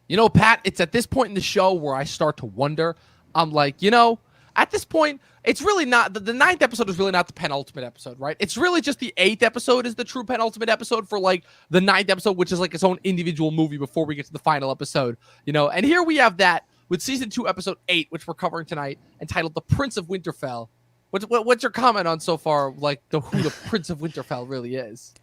You know, Pat, it's at this point in the show where I start to wonder. I'm like, at this point, it's really not the ninth episode is really not the penultimate episode, right? It's really just the eighth episode is the true penultimate episode for like the ninth episode, which is like its own individual movie before we get to the final episode, And here we have that with season 2, episode 8, which we're covering tonight, entitled "The Prince of Winterfell." What's your comment on so far, like who the Prince of Winterfell really is?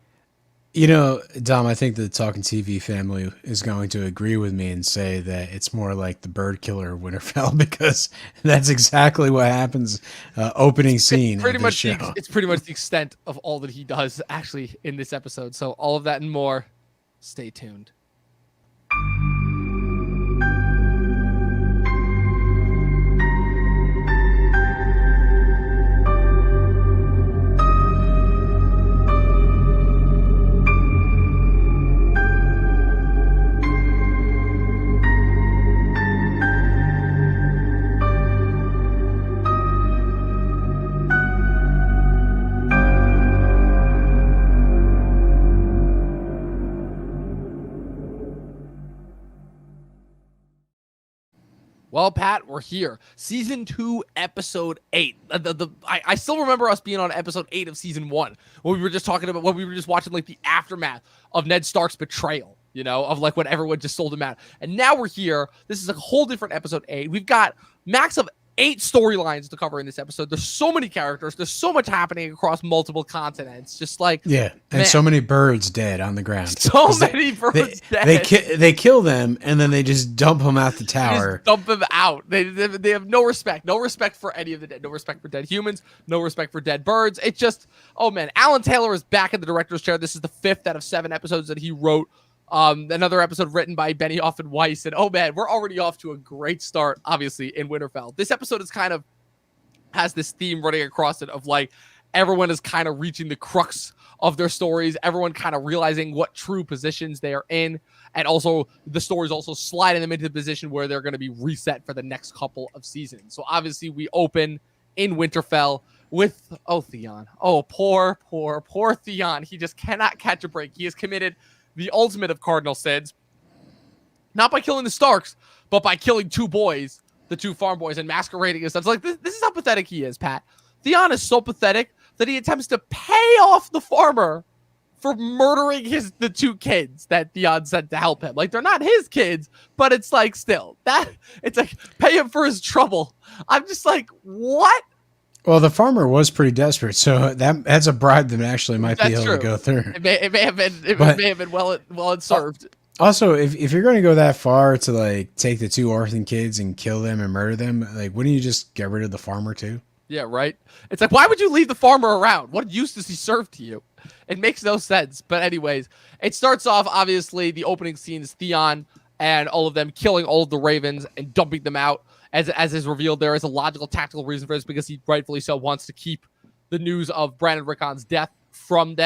Dom, I think the Talking TV family is going to agree with me and say that it's more like the bird killer of Winterfell because that's exactly what happens. Opening scene pretty of the much show. it's pretty much the extent of all that he does actually in this episode. So all of that and more. Stay tuned. Well, Pat, we're here. Season 2, episode 8. I still remember us being on episode 8 of season 1 when we were just talking about when we were just watching like the aftermath of Ned Stark's betrayal, of like when everyone just sold him out. And now we're here. This is a whole different episode 8. We've got max of 8 storylines to cover in this episode. There's so many characters. There's so much happening across multiple continents. Just like, Yeah, and man, so many birds dead on the ground. so many birds dead. They kill them and then they just dump them out the tower. Just dump them out. They have no respect. No respect for any of the dead. No respect for dead humans. No respect for dead birds. It's just, oh man, Alan Taylor is back in the director's chair. This is the 5th out of 7 episodes that he wrote. Another episode written by Benioff and Weiss. And oh man, we're already off to a great start, obviously, in Winterfell. This episode is kind of has this theme running across it of like everyone is kind of reaching the crux of their stories. Everyone kind of realizing what true positions they are in. And also the stories also sliding them into the position where they're going to be reset for the next couple of seasons. So obviously we open in Winterfell with, Theon. Oh, poor Theon. He just cannot catch a break. He has committed the ultimate of cardinal sins, not by killing the Starks, but by killing 2 boys, the 2 farm boys, and masquerading as such. Like, this is how pathetic he is, Pat. Theon is so pathetic that he attempts to pay off the farmer for murdering the 2 kids that Theon sent to help him. Like, they're not his kids, but it's like, still, it's like, pay him for his trouble. I'm just like, what? Well, the farmer was pretty desperate, so that's a bribe that actually might be able to go through. It may have been well served. Also, if you're going to go that far to like take the 2 orphan kids and kill them and murder them, like wouldn't you just get rid of the farmer too? Yeah, right. It's like, why would you leave the farmer around? What use does he serve to you? It makes no sense. But anyways, it starts off, obviously, the opening scene is Theon and all of them killing all of the ravens and dumping them out. As is revealed, there is a logical, tactical reason for this because he rightfully so wants to keep the news of Brandon Rickon's death from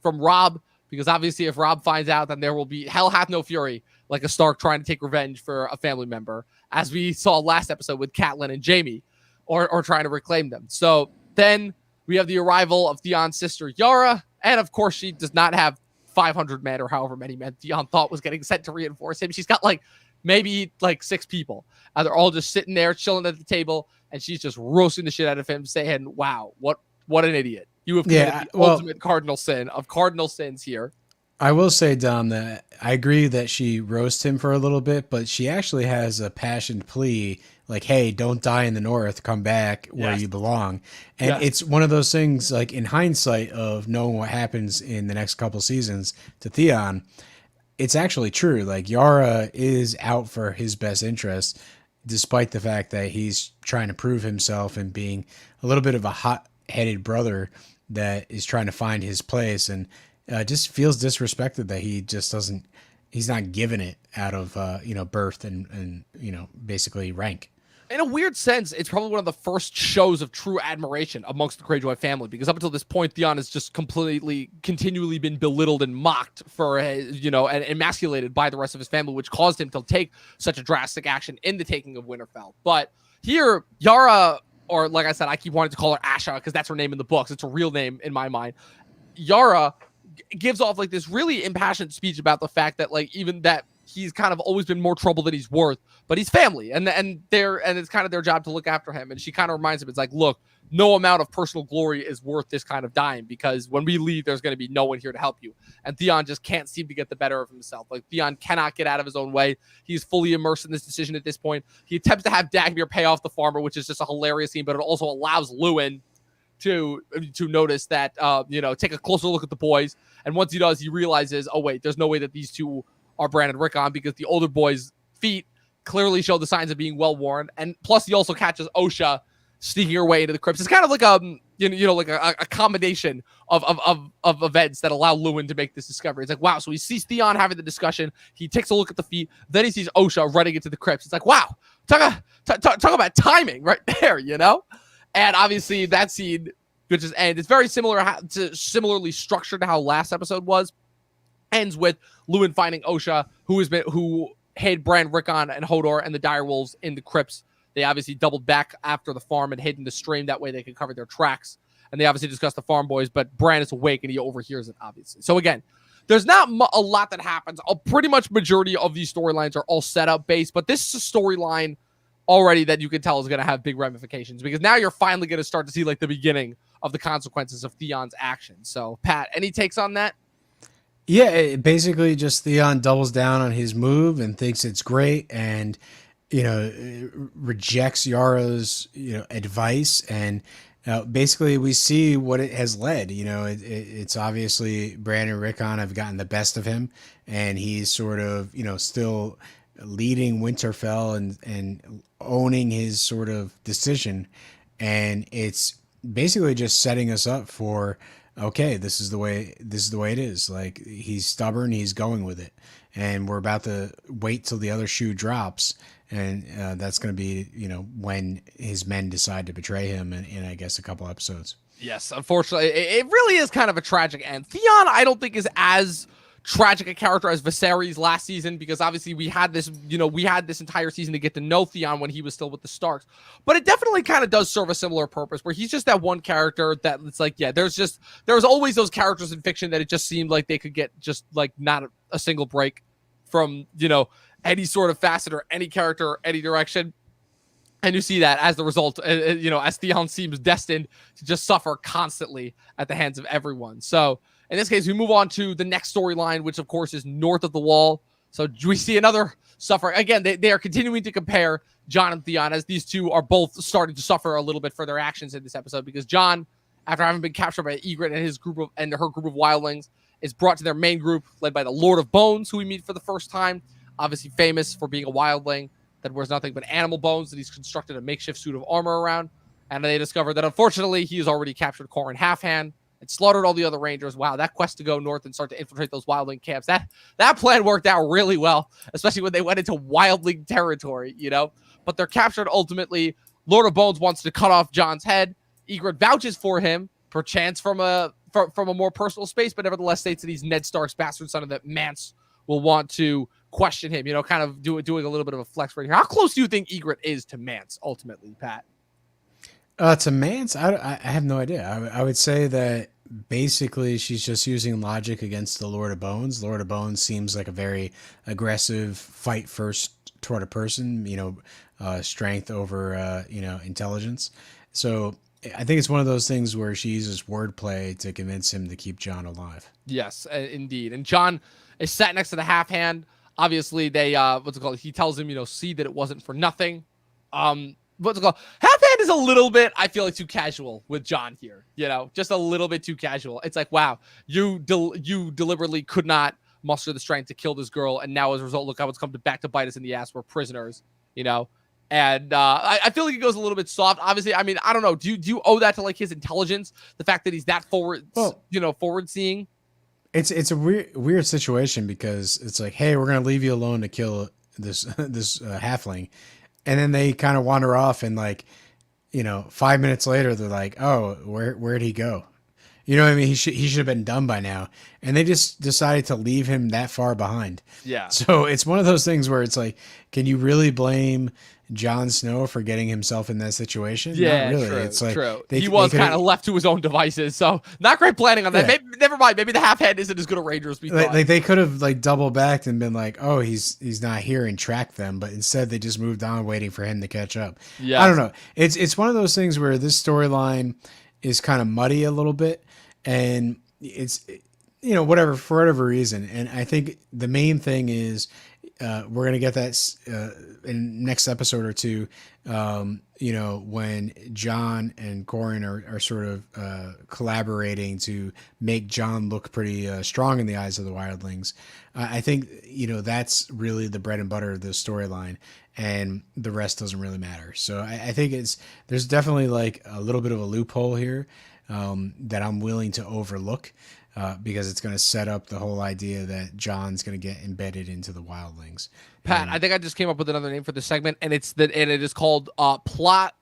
Robb. Because obviously, if Robb finds out, then there will be hell hath no fury, like a Stark trying to take revenge for a family member, as we saw last episode with Catelyn and Jaime, or trying to reclaim them. So then we have the arrival of Theon's sister Yara, and of course, she does not have 500 men or however many men Theon thought was getting sent to reinforce him. She's got maybe 6 people. And they're all just sitting there chilling at the table, and she's just roasting the shit out of him, saying, "Wow, what an idiot! You have committed the ultimate cardinal sin of cardinal sins here." I will say, Dom, that I agree that she roasts him for a little bit, but she actually has a passionate plea, like, "Hey, don't die in the North. Come back where you belong." And it's one of those things, like in hindsight of knowing what happens in the next couple seasons to Theon, it's actually true. Like Yara is out for his best interest, despite the fact that he's trying to prove himself and being a little bit of a hot-headed brother that is trying to find his place, and just feels disrespected that he's not given it out of birth and basically rank. In a weird sense, it's probably one of the first shows of true admiration amongst the Greyjoy family, because up until this point, Theon has just continually been belittled and mocked for, and emasculated by the rest of his family, which caused him to take such a drastic action in the taking of Winterfell. But here, Yara, or like I said, I keep wanting to call her Asha because that's her name in the books. It's a real name in my mind. Yara gives off this really impassioned speech about the fact that even that he's kind of always been more trouble than he's worth, but he's family, and it's kind of their job to look after him. And she kind of reminds him, it's like, look, no amount of personal glory is worth this kind of dying, because when we leave, there's going to be no one here to help you. And Theon just can't seem to get the better of himself. Like, Theon cannot get out of his own way. He's fully immersed in this decision at this point. He attempts to have Dagmere pay off the farmer, which is just a hilarious scene, but it also allows Lewin to notice that, take a closer look at the boys. And once he does, he realizes, oh, wait, there's no way that these two are Bran and Rickon, because the older boy's feet clearly show the signs of being well worn. And plus, he also catches Osha sneaking her way into the crypts. It's kind of like a combination of events that allow Lewin to make this discovery. It's like, wow. So he sees Theon having the discussion. He takes a look at the feet. Then he sees Osha running into the crypts. It's like, wow, talk about timing right there, And obviously that scene, it's very similarly structured to how last episode was, ends with Lewin finding Osha, who hid Bran, Rickon, and Hodor and the direwolves in the crypts. They obviously doubled back after the farm and hid in the stream. That way they could cover their tracks. And they obviously discussed the farm boys, but Bran is awake and he overhears it, obviously. So again, there's not a lot that happens. Pretty much majority of these storylines are all setup based, but this is a storyline already that you can tell is going to have big ramifications, because now you're finally going to start to see like the beginning of the consequences of Theon's actions. So Pat, any takes on that? Yeah, basically just Theon doubles down on his move and thinks it's great, and rejects Yara's advice, and basically we see what it has led. It's obviously Bran and Rickon have gotten the best of him, and he's sort of still leading Winterfell and owning his sort of decision, and it's basically just setting us up for, okay, this is the way it is. Like, he's stubborn, he's going with it, and we're about to wait till the other shoe drops, and that's going to be when his men decide to betray him in I guess a couple episodes. Yes, unfortunately, it really is kind of a tragic end. Theon, I don't think, is as tragic a character as Viserys last season, because obviously we had this entire season to get to know Theon when he was still with the Starks. But it definitely kind of does serve a similar purpose, where he's just that one character that it's like, yeah, there's always those characters in fiction that it just seemed like they could get just like not a single break from, any sort of facet or any character or any direction. And you see that as the result, as Theon seems destined to just suffer constantly at the hands of everyone. So in this case, we move on to the next storyline, which of course is north of the wall. So we see another suffering. Again, they are continuing to compare Jon and Theon, as these two are both starting to suffer a little bit for their actions in this episode, because Jon, after having been captured by Ygritte and her group of wildlings, is brought to their main group led by the Lord of Bones, who we meet for the first time, obviously famous for being a wildling that wears nothing but animal bones that he's constructed a makeshift suit of armor around. And they discover that unfortunately he has already captured Qhorin Halfhand and slaughtered all the other rangers. Wow, that quest to go north and start to infiltrate those wildling camps, that plan worked out really well, especially when they went into wildling territory, But they're captured ultimately. Lord of Bones wants to cut off Jon's head. Ygritte vouches for him, perchance from a more personal space, but nevertheless states that he's Ned Stark's bastard son and that Mance will want to question him, kind of doing a little bit of a flex right here. How close do you think Ygritte is to Mance ultimately, Pat? To Mance, I have no idea. I would say that basically she's just using logic against the Lord of Bones. Lord of Bones seems like a very aggressive, fight first toward a person, strength over, intelligence. So I think it's one of those things where she uses wordplay to convince him to keep Jon alive. Yes, indeed. And Jon is sat next to the half hand. Obviously, they he tells him, see that it wasn't for nothing. Half hand is a little bit, I feel like, too casual with Jon here. Just a little bit too casual. It's like, wow, you deliberately could not muster the strength to kill this girl, and now as a result, look how it's come back to bite us in the ass. We're prisoners, And I feel like he goes a little bit soft. Obviously, I mean, I don't know. Do you owe that to like his intelligence, the fact that he's that forward seeing? It's a weird situation, because it's like, hey, we're gonna leave you alone to kill this halfling, and then they kind of wander off, and 5 minutes later they're like, oh, where'd he go? You know what I mean? He should have been done by now. And they just decided to leave him that far behind. Yeah. So it's one of those things where it's like, can you really blame Jon Snow for getting himself in that situation? Yeah, Not really. true, It's like true. He was kind of left to his own devices, so not great planning on that. Yeah. Maybe, never mind. Maybe the half head isn't as good a ranger as we thought. Like they could have like double backed and been like, oh, he's not here and tracked them, but instead they just moved on, waiting for him to catch up. Yeah, I don't know. It's one of those things where this storyline is kind of muddy a little bit, and it's whatever for whatever reason. And I think the main thing is we're gonna get that in next episode or two. When Jon and Corin are sort of collaborating to make Jon look pretty strong in the eyes of the wildlings. I think that's really the bread and butter of the storyline, and the rest doesn't really matter. So I think there's definitely like a little bit of a loophole here that I'm willing to overlook. Because it's going to set up the whole idea that Jon's going to get embedded into the wildlings. Pat, I think I just came up with another name for the segment, and it is called plot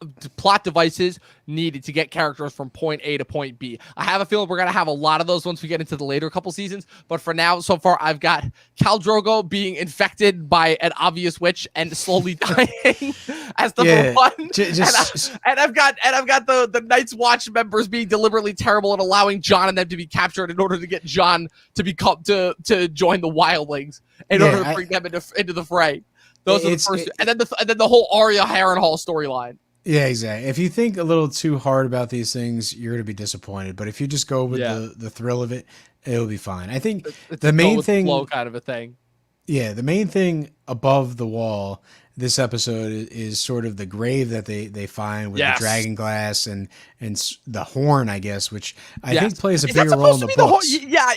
devices needed to get characters from point A to point B. I have a feeling we're gonna have a lot of those once we get into the later couple seasons, but for now, so far, I've got Khal Drogo being infected by an obvious witch and slowly dying as number one, and I've got the Night's Watch members being deliberately terrible and allowing Jon and them to be captured in order to get Jon to become to join the wildlings in order to bring them into the fray. Those are the first, and then the whole Arya Harrenhal storyline. Yeah, exactly. If you think a little too hard about these things, you're going to be disappointed. But if you just go with the thrill of it, it'll be fine. I think it's the main thing, flow kind of a thing. Yeah, the main thing above the wall this episode is sort of the grave that they find with the dragon glass and the horn, I guess, which I think plays a bigger role in the books.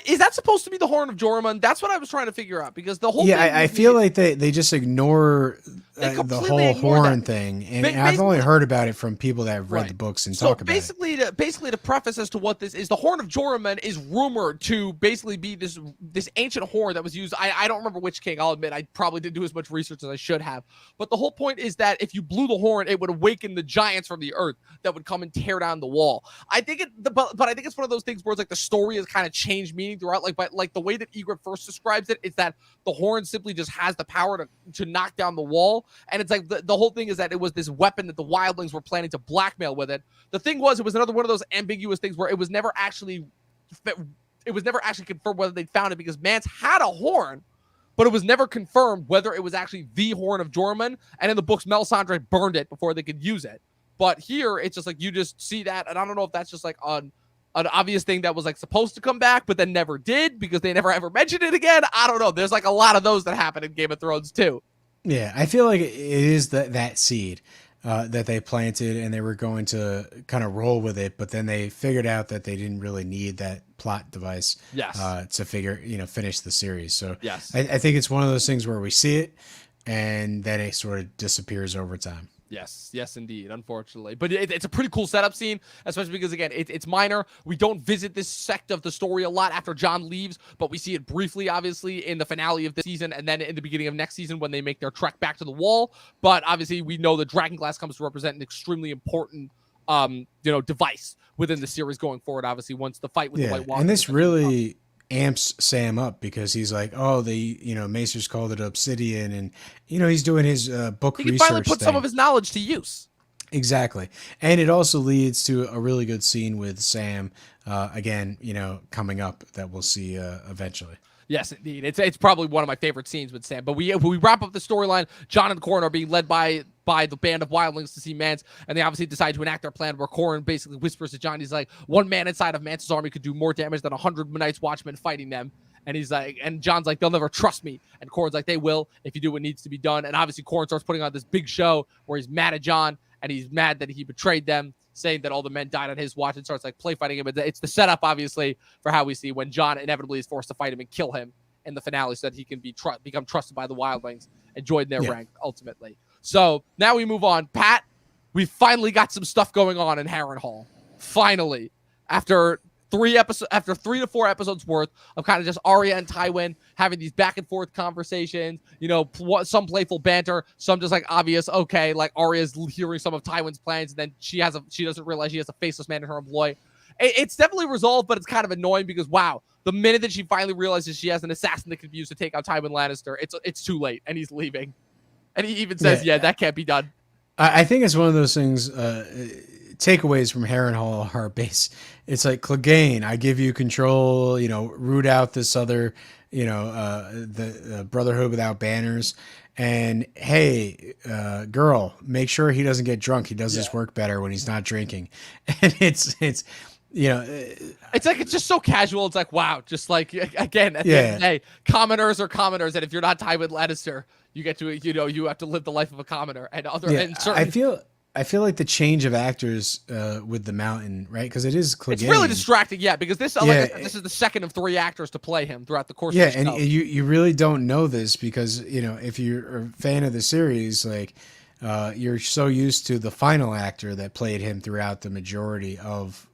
Is that supposed to be the Horn of Jorah Men? That's what I was trying to figure out, because the whole I feel like they just ignore the whole horn thing, and I've only heard about it from people that have read the books and talk about it. Basically, to preface as to what this is, the Horn of Jorah Men is rumored to basically be this ancient horn that was used. I don't remember which king. I'll admit I probably didn't do as much research as I should have. But the whole point is that if you blew the horn, it would awaken the giants from the earth that would come and tear down the wall. I think but I think it's one of those things where it's like the story has kind of changed meaning throughout. But the way that Ygritte first describes it is that the horn simply just has the power to knock down the wall. And it's like the whole thing is that it was this weapon that the wildlings were planning to blackmail with it. The thing was, it was another one of those ambiguous things where it was never actually confirmed whether they found it, because Mance had a horn, but it was never confirmed whether it was actually the Horn of Jorah Men. And in the books, Melisandre burned it before they could use it. But here, it's just like you just see that, and I don't know if that's just like an obvious thing that was like supposed to come back, but then never did because they never ever mentioned it again. I don't know. There's like a lot of those that happen in Game of Thrones too. Yeah, I feel like it is that seed that they planted, and they were going to kind of roll with it, but then they figured out that they didn't really need that plot device to finish the series. So I think it's one of those things where we see it, and then it sort of disappears over time. Yes, indeed, unfortunately. But it's a pretty cool setup scene, especially because, again, it's minor. We don't visit this sect of the story a lot after Jon leaves, but we see it briefly, obviously, in the finale of this season, and then in the beginning of next season when they make their trek back to the wall. But obviously, we know the Dragonglass comes to represent an extremely important device within the series going forward, obviously, once the fight with the White Walkers. And this really amps Sam up, because he's like, oh, Maesters called it obsidian, and he's doing his book research. He can finally put some of his knowledge to use. Exactly. And it also leads to a really good scene with Sam again, coming up, that we'll see eventually. Yes, indeed. It's probably one of my favorite scenes with Sam. But we wrap up the storyline. Jon and Corin are being led by the band of wildlings to see Mance, and they obviously decide to enact their plan, where Corin basically whispers to Jon, he's like, one man inside of Mance's army could do more damage than 100 Night's Watchmen fighting them. And he's like, and Jon's like, they'll never trust me. And Corin's like, they will if you do what needs to be done. And obviously Corin starts putting on this big show where he's mad at Jon, and he's mad that he betrayed them, saying that all the men died on his watch, and starts like play fighting him. It's the setup, obviously, for how we see when Jon inevitably is forced to fight him and kill him in the finale, so that he can become trusted by the wildlings and join their rank ultimately. So now we move on. Pat, we finally got some stuff going on in Harrenhal. Finally, after 3 to 4 episodes worth of kind of just Arya and Tywin having these back and forth conversations, some playful banter, some just like obvious, okay, like Arya's hearing some of Tywin's plans, and then she doesn't realize she has a faceless man in her employ. it's definitely resolved, but it's kind of annoying because wow, the minute that she finally realizes she has an assassin that can be used to take out Tywin Lannister, it's too late, and he's leaving. And he even says, "Yeah, that can't be done." I think it's one of those things. Takeaways from Harrenhal are base. It's like Clegane, I give you control. Root out this other. The Brotherhood without banners. And hey, girl, make sure he doesn't get drunk. He does his work better when he's not drinking. And it's like it's just so casual. It's like wow, just like again at the end of the day, commoners are commoners, and if you're not Tywin Lannister, you get to you have to live the life of a commoner. And and certain, I feel like the change of actors with the Mountain, right? Because it is Clegane. It's really distracting, because this this is the second of 3 actors to play him throughout the course of the show. And you really don't know this because if you're a fan of the series, like you're so used to the final actor that played him throughout the majority of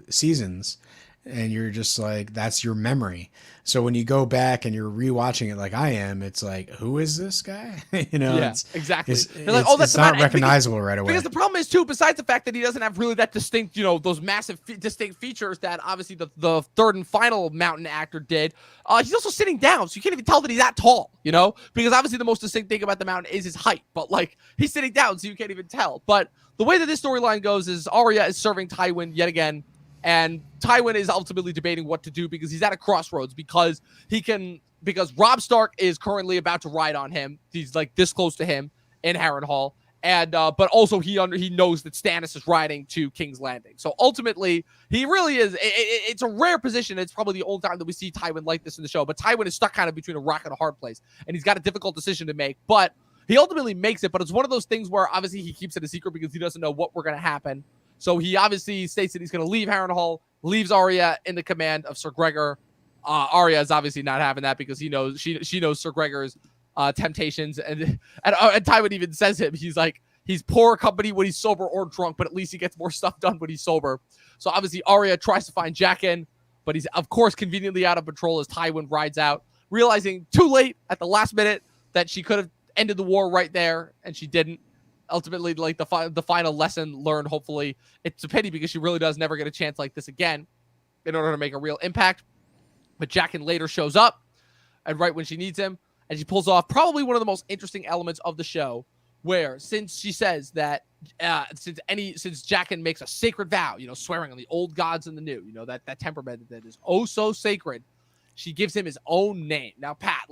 seasons, and you're just like that's your memory. So when you go back and you're rewatching it like I am, it's like, who is this guy? Exactly. It's not recognizable right away. Because the problem is too, besides the fact that he doesn't have really that distinct, those massive distinct features that obviously the third and final Mountain actor did. He's also sitting down, so you can't even tell that he's that tall. Because obviously the most distinct thing about the Mountain is his height, but like he's sitting down, so you can't even tell. But the way that this storyline goes is Arya is serving Tywin yet again. And Tywin is ultimately debating what to do because he's at a crossroads because Robb Stark is currently about to ride on him. He's like this close to him in Harrenhal. And but also he knows that Stannis is riding to King's Landing. So ultimately, he really is. It's a rare position. It's probably the only time that we see Tywin like this in the show. But Tywin is stuck kind of between a rock and a hard place. And he's got a difficult decision to make. But he ultimately makes it. But it's one of those things where obviously he keeps it a secret because he doesn't know what were going to happen. So he obviously states that he's going to leave Harrenhal, leaves Arya in the command of Sir Gregor. Arya is obviously not having that because she knows Sir Gregor's temptations, and Tywin even says he's poor company when he's sober or drunk, but at least he gets more stuff done when he's sober. So obviously Arya tries to find Jaqen, but he's of course conveniently out of patrol as Tywin rides out, realizing too late at the last minute that she could have ended the war right there, and she didn't. Ultimately, like the final lesson learned, hopefully, it's a pity because she really does never get a chance like this again in order to make a real impact. But Jaqen later shows up, and right when she needs him, and she pulls off probably one of the most interesting elements of the show, where since she says that since Jaqen makes a sacred vow, swearing on the old gods and the new, that temperament that is oh so sacred, she gives him his own name. Now, Pat,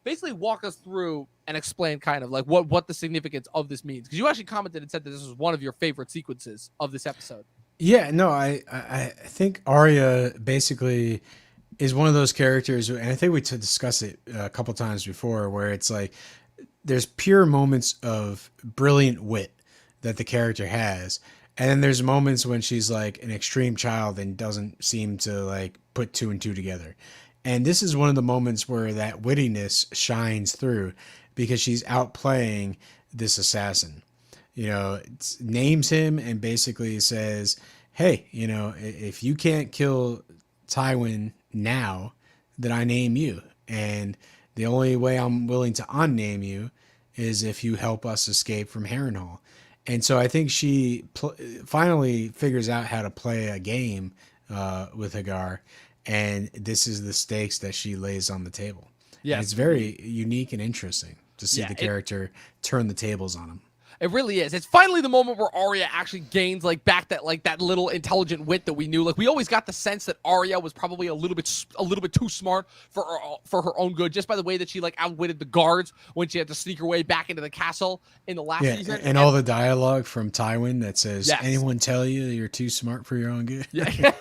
basically walk us through and explain kind of what the significance of this means. Because you actually commented and said that this was one of your favorite sequences of this episode. Yeah, no, I think Arya basically is one of those characters, and I think we discussed it a couple times before, where it's like there's pure moments of brilliant wit that the character has. And then there's moments when she's like an extreme child and doesn't seem to put 2 and 2 together. And this is one of the moments where that wittiness shines through because she's outplaying this assassin. Names him and basically says, hey, if you can't kill Tywin now, then I name you. And the only way I'm willing to unname you is if you help us escape from Harrenhal. And so I think she finally figures out how to play a game with Hagar. And this is the stakes that she lays on the table. Yeah, and it's very unique and interesting to see the character turn the tables on him. It really is. It's finally the moment where Arya actually gains back that little intelligent wit that we knew. We always got the sense that Arya was probably a little bit too smart for her own good, just by the way that she outwitted the guards when she had to sneak her way back into the castle in the last season. And all the dialogue from Tywin that says, anyone tell you you're too smart for your own good? Yeah.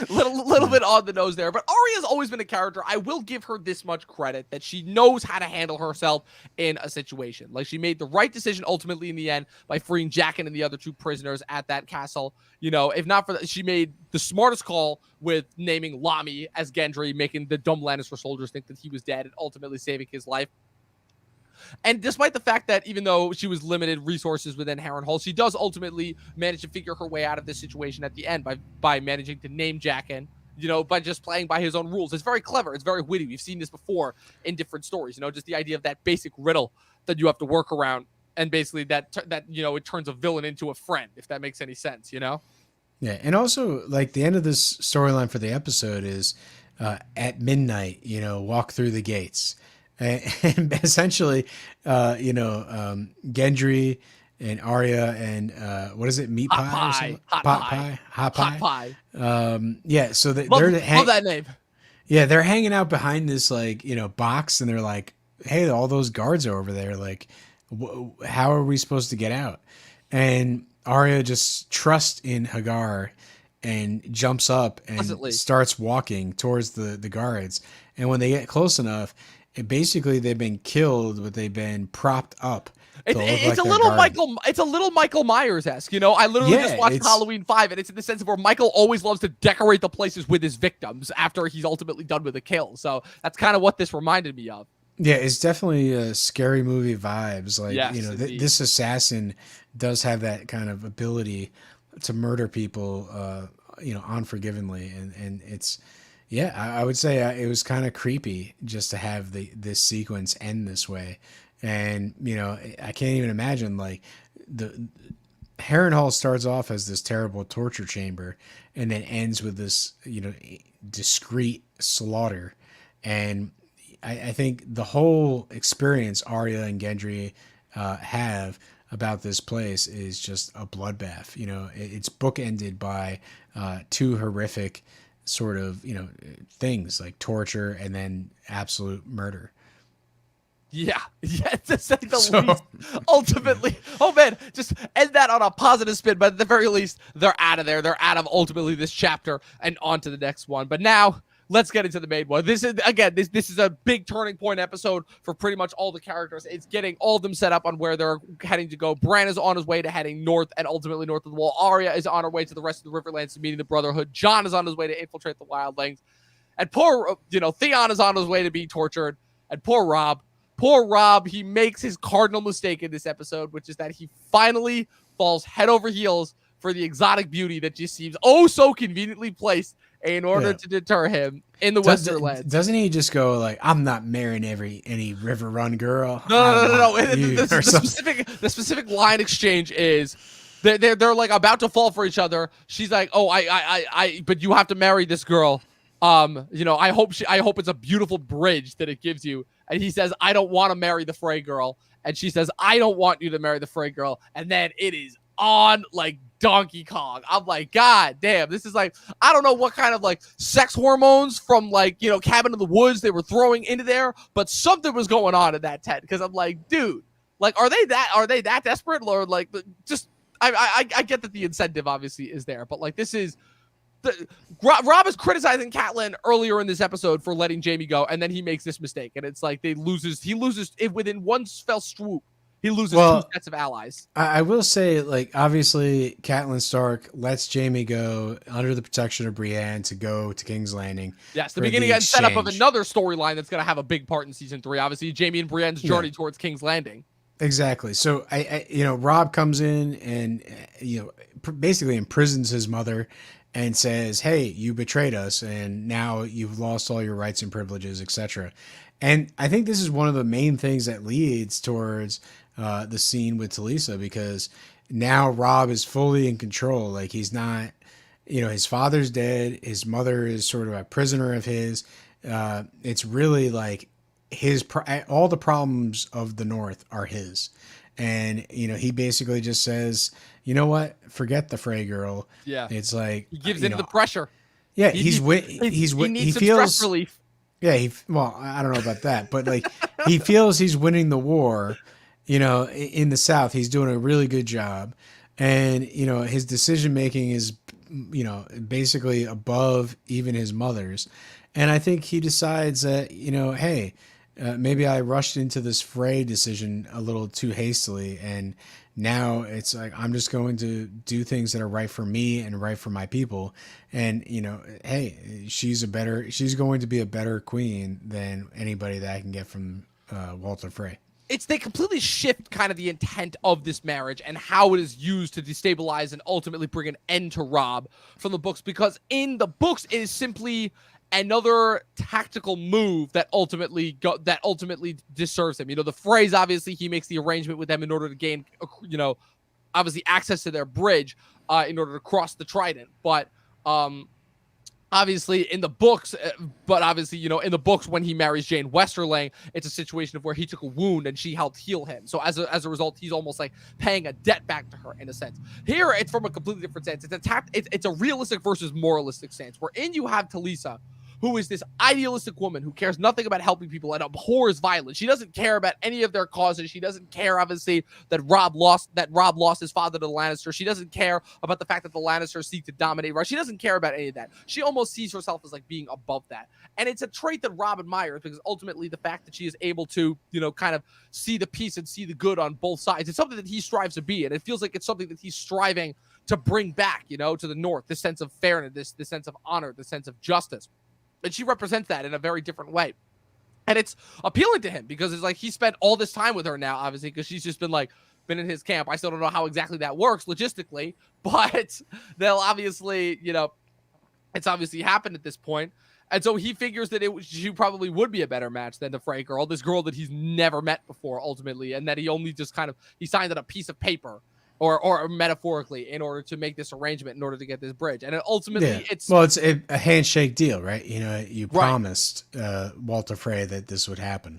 little bit on the nose there, but Arya's always been a character. I will give her this much credit that she knows how to handle herself in a situation. She made the right decision ultimately in the end by freeing Jaqen and the other 2 prisoners at that castle. If not for that, she made the smartest call with naming Lamy as Gendry, making the dumb Lannister soldiers think that he was dead and ultimately saving his life. And despite the fact that even though she was limited resources within Harrenhal, she does ultimately manage to figure her way out of this situation at the end by managing to name Jaqen, by just playing by his own rules. It's very clever. It's very witty. We've seen this before in different stories, just the idea of that basic riddle that you have to work around. And basically that it turns a villain into a friend, if that makes any sense, Yeah, and also like the end of this storyline for the episode is at midnight. Walk through the gates, and essentially, Gendry and Arya and what is it, meat Hot pie or pie, something? Pot pie, hot hot pie. pie. Yeah, so Love that name. Yeah, they're hanging out behind this box, and they're like, "Hey, all those guards are over there. Like, how are we supposed to get out?" And Arya just trusts in Hagar and jumps up and Pleasantly. starts walking towards the guards. And when they get close enough, basically they've been killed, but they've been propped up. It's a little Michael. It's a little Michael Myers-esque. I literally just watched Halloween 5, and it's in the sense of where Michael always loves to decorate the places with his victims after he's ultimately done with a kill. So that's kind of what this reminded me of. Yeah, it's definitely scary movie vibes. Like, Yes, this assassin does have that kind of ability to murder people, unforgivingly, and it's, yeah, I would say it was kind of creepy just to have this sequence end this way. And, I can't even imagine, like, the Harrenhal starts off as this terrible torture chamber and then ends with this, discreet slaughter. And I think the whole experience Arya and Gendry have about this place is just a bloodbath. It's bookended by two horrific sort of, things like torture and then absolute murder. Yeah, to say the least. Ultimately, oh man, just end that on a positive spin. But at the very least, they're out of there. They're out of ultimately this chapter and on to the next one. But now, let's get into the main one. This is, again, this is a big turning point episode for pretty much all the characters. It's getting all of them set up on where they're heading to go. Bran is on his way to heading north and ultimately north of the wall. Arya is on her way to the rest of the Riverlands to meeting the Brotherhood. Jon is on his way to infiltrate the wildlings. And poor, Theon is on his way to be tortured. And poor Robb, he makes his cardinal mistake in this episode, which is that he finally falls head over heels for the exotic beauty that just seems oh so conveniently placed in order to deter him in the Westerlands. Doesn't he just go like, "I'm not marrying any River Run girl"? No. The specific line exchange is they're like about to fall for each other. She's like, "Oh, but you have to marry this girl. I hope it's a beautiful bridge that it gives you." And he says, "I don't want to marry the Frey girl." And she says, "I don't want you to marry the Frey girl." And then it is on like Donkey Kong. I'm like, God damn, this is like, I don't know what kind of like sex hormones from like, Cabin in the Woods they were throwing into there, but something was going on in that tent. Cause I'm like, dude, like, are they that desperate? Or like, just, I get that the incentive obviously is there, but like, this is, Robb is criticizing Catelyn earlier in this episode for letting Jaime go, and then he makes this mistake, and it's like he loses it within one fell swoop. He loses two sets of allies. I will say, like, obviously, Catelyn Stark lets Jaime go under the protection of Brienne to go to King's Landing. Yes, the beginning and setup of another storyline that's going to have a big part in season 3. Obviously, Jaime and Brienne's journey towards King's Landing. Exactly. So Robb comes in and basically imprisons his mother and says, "Hey, you betrayed us, and now you've lost all your rights and privileges, etc." And I think this is one of the main things that leads towards the scene with Talisa, because now Robb is fully in control. Like, he's not, his father's dead. His mother is sort of a prisoner of his. It's really like all the problems of the North are his. And, he basically just says, "You know what? Forget the Frey girl." Yeah. It's like, he gives in the pressure. Yeah. He needs some stress relief. Yeah. I don't know about that, but like, he feels he's winning the war, in the South. He's doing a really good job. And, his decision making is, basically above even his mother's. And I think he decides that, hey, maybe I rushed into this Frey decision a little too hastily, and now it's like I'm just going to do things that are right for me and right for my people. And hey, she's going to be a better queen than anybody that I can get from Walter Frey. They completely shift kind of the intent of this marriage and how it is used to destabilize and ultimately bring an end to Robb from the books, because in the books it is simply another tactical move that ultimately disserves him. The phrase, obviously, he makes the arrangement with them in order to gain, obviously access to their bridge in order to cross the Trident. But obviously in the books, in the books, when he marries Jane Westerling, it's a situation of where he took a wound and she helped heal him. So as a result, he's almost like paying a debt back to her in a sense. Here, it's from a completely different sense. It's a realistic versus moralistic sense. Wherein you have Talisa, who is this idealistic woman who cares nothing about helping people and abhors violence. She doesn't care about any of their causes. She doesn't care, obviously, that Robb lost his father to the Lannister. She doesn't care about the fact that the Lannisters seek to dominate. Right? She doesn't care about any of that. She almost sees herself as like being above that. And it's a trait that Robb admires, because ultimately the fact that she is able to, kind of see the peace and see the good on both sides, it's something that he strives to be. And it feels like it's something that he's striving to bring back, to the North, this sense of fairness, this sense of honor, this sense of justice. And she represents that in a very different way. And it's appealing to him because it's like he spent all this time with her now, obviously, because she's just been in his camp. I still don't know how exactly that works logistically, but they'll obviously, it's obviously happened at this point. And so he figures that she probably would be a better match than the Frey girl, this girl that he's never met before, ultimately, and that he only just he signed on a piece of paper. Or metaphorically, in order to make this arrangement, in order to get this bridge. And ultimately, it's a handshake deal, right? You promised Walter Frey that this would happen.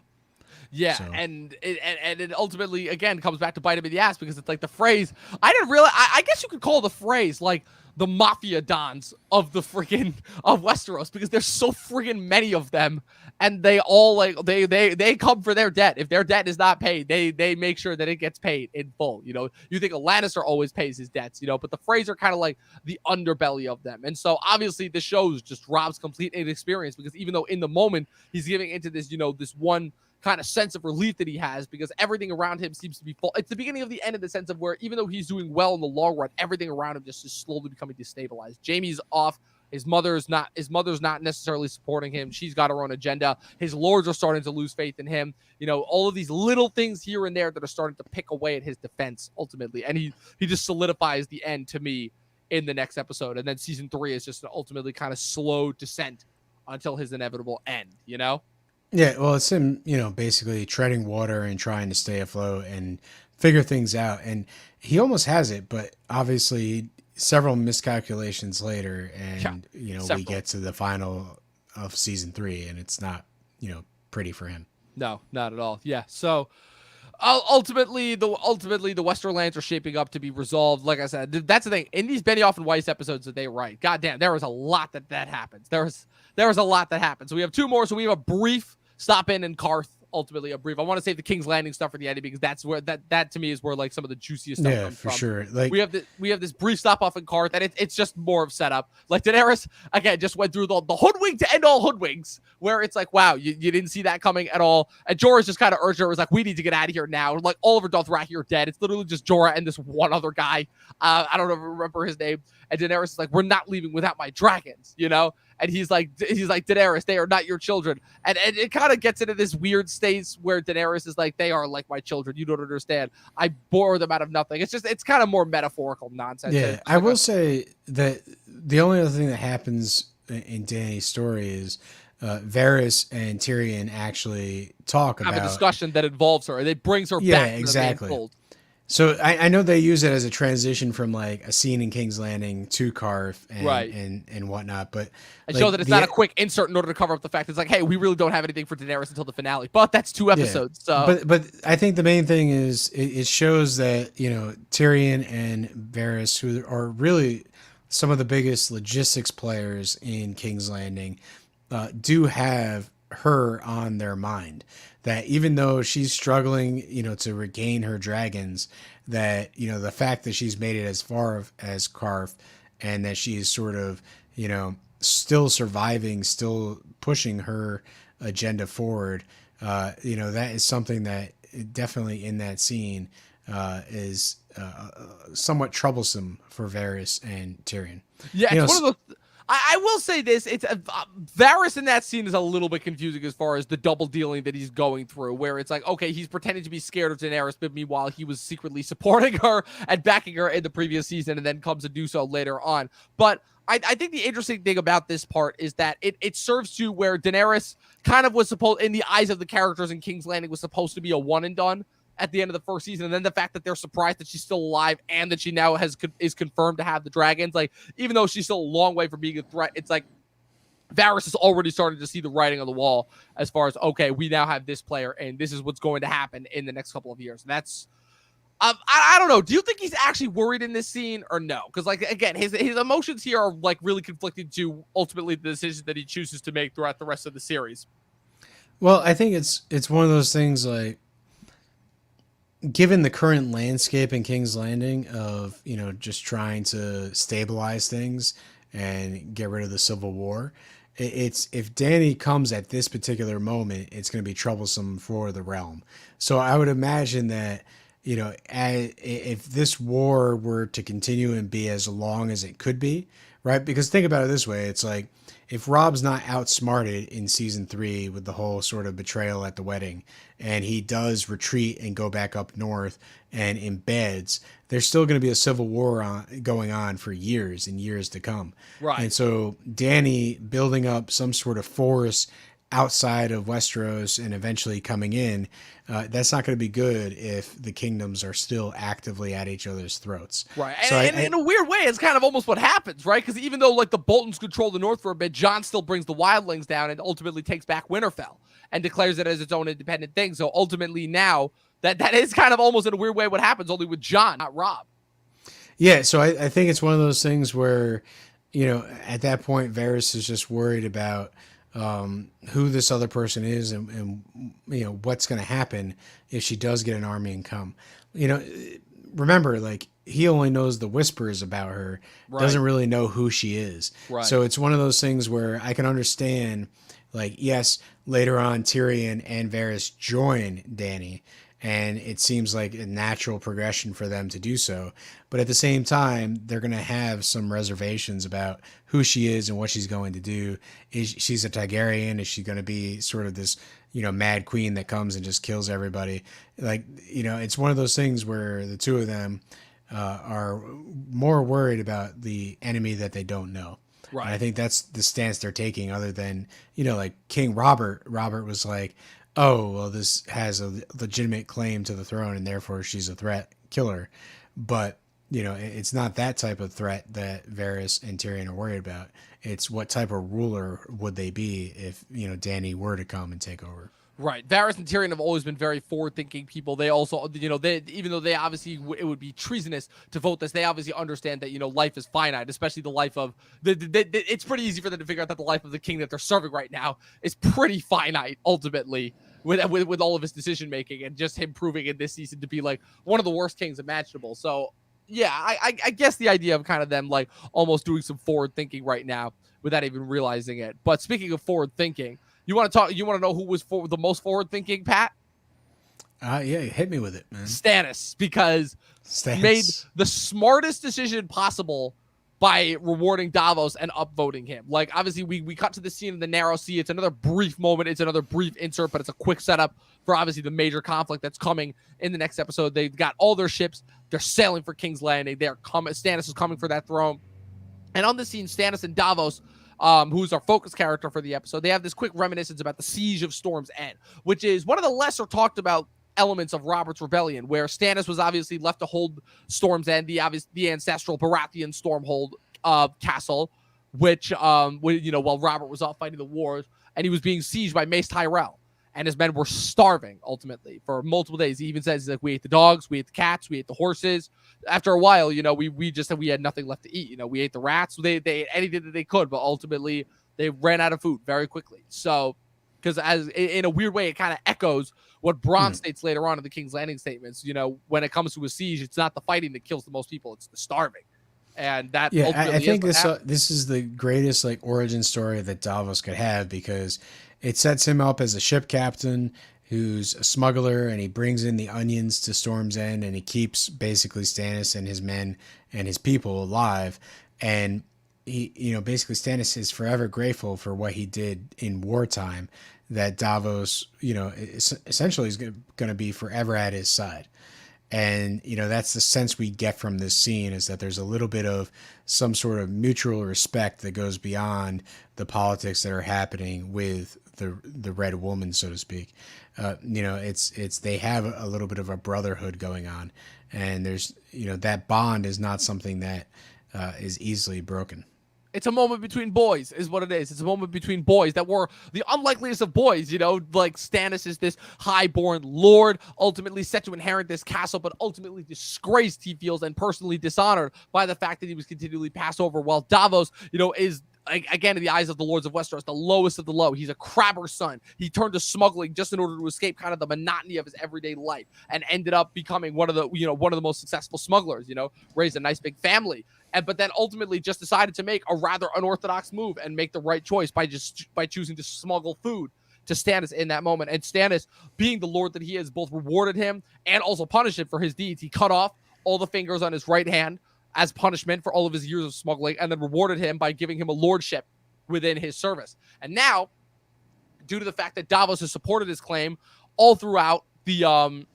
Yeah, so. and it ultimately, again, comes back to bite him in the ass, because it's like the phrase, I guess you could call the phrase like the mafia dons of the freaking of Westeros, because there's so friggin' many of them, and they all they come for their debt. If their debt is not paid, they make sure that it gets paid in full. You think a Lannister always pays his debts, but the Freys are kind of like the underbelly of them. And so obviously this shows just Robb's complete inexperience, because even though in the moment he's giving into this, this one kind of sense of relief that he has, because everything around him seems to be full. It's the beginning of the end, in the sense of where, even though he's doing well in the long run, everything around him just is slowly becoming destabilized. Jaime's off. His mother's not necessarily supporting him. She's got her own agenda. His lords are starting to lose faith in him. All of these little things here and there that are starting to pick away at his defense ultimately. And he just solidifies the end to me in the next episode. And then season 3 is just an ultimately kind of slow descent until his inevitable end, Yeah, well, it's him, basically treading water and trying to stay afloat and figure things out. And he almost has it, but obviously several miscalculations later, and, we get to the final of season 3, and it's not, pretty for him. No, not at all. Yeah, so ultimately the Westerlands are shaping up to be resolved. Like I said, that's the thing. In these Benioff and Weiss episodes that they write, goddamn, there was a lot that happens. There was a lot that happens. So we have 2 more. So we have a brief stop in Karth, ultimately a brief. I want to save the King's Landing stuff for the end, because that's where that to me is where like some of the juiciest stuff comes from. Sure. Like we have this brief stop off in Karth, and it's just more of setup. Like Daenerys again just went through the hoodwink to end all hoodwinks, where it's like, wow, you didn't see that coming at all. And Jorah's just kind of urged her, was like, we need to get out of here now. Like Oliver Dothraki are dead. It's literally just Jorah and this one other guy. I don't remember his name. And Daenerys is like, we're not leaving without my dragons, And he's like, Daenerys, they are not your children. And it kind of gets into this weird state where Daenerys is like, they are like my children. You don't understand. I bore them out of nothing. It's kind of more metaphorical nonsense. Yeah, I will say that the only other thing that happens in Dany's story is Varys and Tyrion actually have a discussion that involves her. It brings her back to the main fold. So I know they use it as a transition from like a scene in King's Landing to Karth and whatnot, but and show that it's not a quick insert in order to cover up the fact that it's like, hey, we really don't have anything for Daenerys until the finale. But that's 2 episodes. Yeah. So, but I think the main thing is it shows that Tyrion and Varys, who are really some of the biggest logistics players in King's Landing, do have her on their mind. That even though she's struggling, to regain her dragons, that, the fact that she's made it as far as Karth, and that she is sort of, still surviving, still pushing her agenda forward, that is something that definitely in that scene is somewhat troublesome for Varys and Tyrion. Yeah, it's one of those. I will say this: it's Varys in that scene is a little bit confusing as far as the double dealing that he's going through, where it's like, okay, he's pretending to be scared of Daenerys, but meanwhile he was secretly supporting her and backing her in the previous season, and then comes to do so later on. But I think the interesting thing about this part is that it serves to where Daenerys kind of was supposed, in the eyes of the characters in King's Landing, was supposed to be a one and done. at the end of the first season, and then the fact that they're surprised that she's still alive and that she now is confirmed to have the dragons. Like, even though she's still a long way from being a threat, it's like Varys is already starting to see the writing on the wall as far as, okay, we now have this player and this is what's going to happen in the next couple of years. And that's, I don't know. Do you think he's actually worried in this scene or no? Because, like, again, his emotions here are like really conflicting to ultimately the decisions that he chooses to make throughout the rest of the series. Well, I think it's one of those things, like, given the current landscape in King's Landing of, just trying to stabilize things and get rid of the Civil War, it's if Dany comes at this particular moment, it's going to be troublesome for the realm. So I would imagine that, if this war were to continue and be as long as it could be, right? Because think about it this way, it's like, if Robb's not outsmarted in season 3 with the whole sort of betrayal at the wedding, and he does retreat and go back up north and embeds, there's still going to be a civil war going on for years and years to come. Right. And so Dany building up some sort of force outside of Westeros and eventually coming in, that's not going to be good if the kingdoms are still actively at each other's throats. Right. So and in a weird way, it's kind of almost what happens, right? Because even though, like, the Boltons control the north for a bit, Jon still brings the wildlings down and ultimately takes back Winterfell and declares it as its own independent thing. So ultimately now, that is kind of almost in a weird way what happens, only with Jon, not Robb. Yeah, so I think it's one of those things where, at that point, Varys is just worried about who this other person is and what's going to happen if she does get an army and come. Remember, like, he only knows the whispers about her, right. Doesn't really know who she is. Right. So it's one of those things where I can understand, like, yes, later on Tyrion and Varys join Dany, and it seems like a natural progression for them to do so. But at the same time, they're going to have some reservations about who she is and what she's going to do. She's a Targaryen? Is she going to be sort of this, mad queen that comes and just kills everybody? Like, it's one of those things where the two of them are more worried about the enemy that they don't know. Right. And I think that's the stance they're taking, other than, like King Robert. Robert was like, oh, well, this has a legitimate claim to the throne and therefore she's a threat, killer. But, it's not that type of threat that Varys and Tyrion are worried about. It's what type of ruler would they be if, Dany were to come and take over. Right. Varys and Tyrion have always been very forward-thinking people. They also, they, even though they obviously, it would be treasonous to vote this, they obviously understand that, life is finite, especially the life of, it's pretty easy for them to figure out that the life of the king that they're serving right now is pretty finite, ultimately, with all of his decision-making, and just him proving in this season to be, like, one of the worst kings imaginable. So, yeah, I guess the idea of kind of them, like, almost doing some forward-thinking right now without even realizing it. But speaking of forward-thinking, you want to know who was the most forward-thinking, Pat? Yeah, hit me with it, man. Stannis, because made the smartest decision possible by rewarding Davos and upvoting him. Like, obviously, we cut to the scene in the Narrow Sea. It's another brief moment. It's another brief insert, but it's a quick setup for, obviously, the major conflict that's coming in the next episode. They've got all their ships. They're sailing for King's Landing. Stannis is coming for that throne. And on the scene, Stannis and Davos, who's our focus character for the episode, they have this quick reminiscence about the Siege of Storm's End, which is one of the lesser talked about elements of Robert's Rebellion, where Stannis was obviously left to hold Storm's End, the ancestral Baratheon Stormhold castle, which, while Robert was off fighting the wars, and he was being sieged by Mace Tyrell, and his men were starving, ultimately, for multiple days. He even says, like, we ate the dogs, we ate the cats, we ate the horses. After a while, we just said we had nothing left to eat. We ate the rats. They ate anything that they could, but ultimately, they ran out of food very quickly. So, because in a weird way, it kind of echoes what Bronn states later on in the King's Landing statements. When it comes to a siege, it's not the fighting that kills the most people, it's the starving. And that, I think this is the greatest, like, origin story that Davos could have, because it sets him up as a ship captain who's a smuggler, and he brings in the onions to Storm's End, and he keeps basically Stannis and his men and his people alive. And he, basically Stannis is forever grateful for what he did in wartime, that Davos, essentially is going to be forever at his side. And, that's the sense we get from this scene, is that there's a little bit of some sort of mutual respect that goes beyond the politics that are happening with the Red Woman, so to speak. It's they have a little bit of a brotherhood going on, and there's that bond is not something that is easily broken. It's a moment between boys is what it is. It's a moment between boys that were the unlikeliest of boys, like Stannis is this high-born lord, ultimately set to inherit this castle, but ultimately disgraced, he feels, and personally dishonored by the fact that he was continually passed over, while Davos, is, again, in the eyes of the lords of Westeros, the lowest of the low. He's a crabber's son. He turned to smuggling just in order to escape kind of the monotony of his everyday life, and ended up becoming one of the most successful smugglers, raised a nice big family. But then ultimately just decided to make a rather unorthodox move and make the right choice by choosing to smuggle food to Stannis in that moment. And Stannis, being the lord that he is, both rewarded him and also punished him for his deeds. He cut off all the fingers on his right hand as punishment for all of his years of smuggling, and then rewarded him by giving him a lordship within his service. And now, due to the fact that Davos has supported his claim all throughout the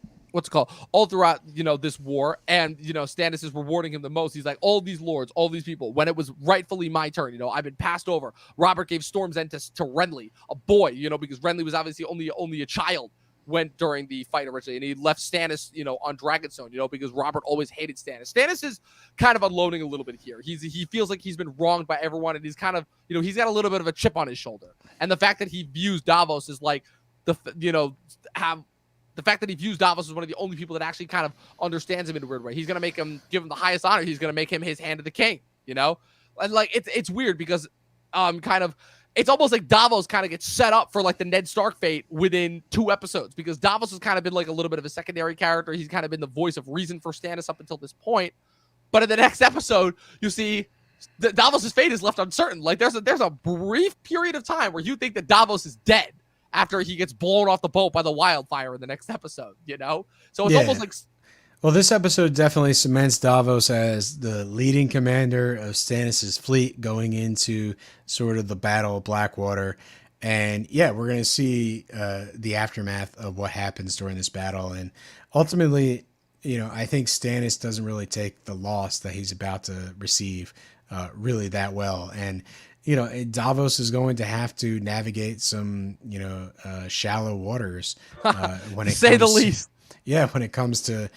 this war, and Stannis is rewarding him the most. He's like, all these lords, all these people, when it was rightfully my turn, I've been passed over. Robert gave Storm's End to Renly, a boy, because Renly was obviously only a child during the fight originally, and he left Stannis, on Dragonstone, because Robert always hated Stannis. Stannis is kind of unloading a little bit here. He feels like he's been wronged by everyone, and he's kind of, he's got a little bit of a chip on his shoulder. And the fact that he views Davos as like the fact that he views Davos as one of the only people that actually kind of understands him in a weird way. He's going to give him the highest honor. He's going to make him his hand of the king, And like, it's weird because it's almost like Davos kind of gets set up for like the Ned Stark fate within 2 episodes, because Davos has kind of been like a little bit of a secondary character. He's kind of been the voice of reason for Stannis up until this point. But in the next episode, you see Davos' fate is left uncertain. Like there's a brief period of time where you think that Davos is dead after he gets blown off the boat by the wildfire in the next episode, So it's almost like... Well, this episode definitely cements Davos as the leading commander of Stannis' fleet going into sort of the Battle of Blackwater. And yeah, we're going to see the aftermath of what happens during this battle. And ultimately, I think Stannis doesn't really take the loss that he's about to receive really that well. And Davos is going to have to navigate some, shallow waters when it say the least. Yeah, when it comes to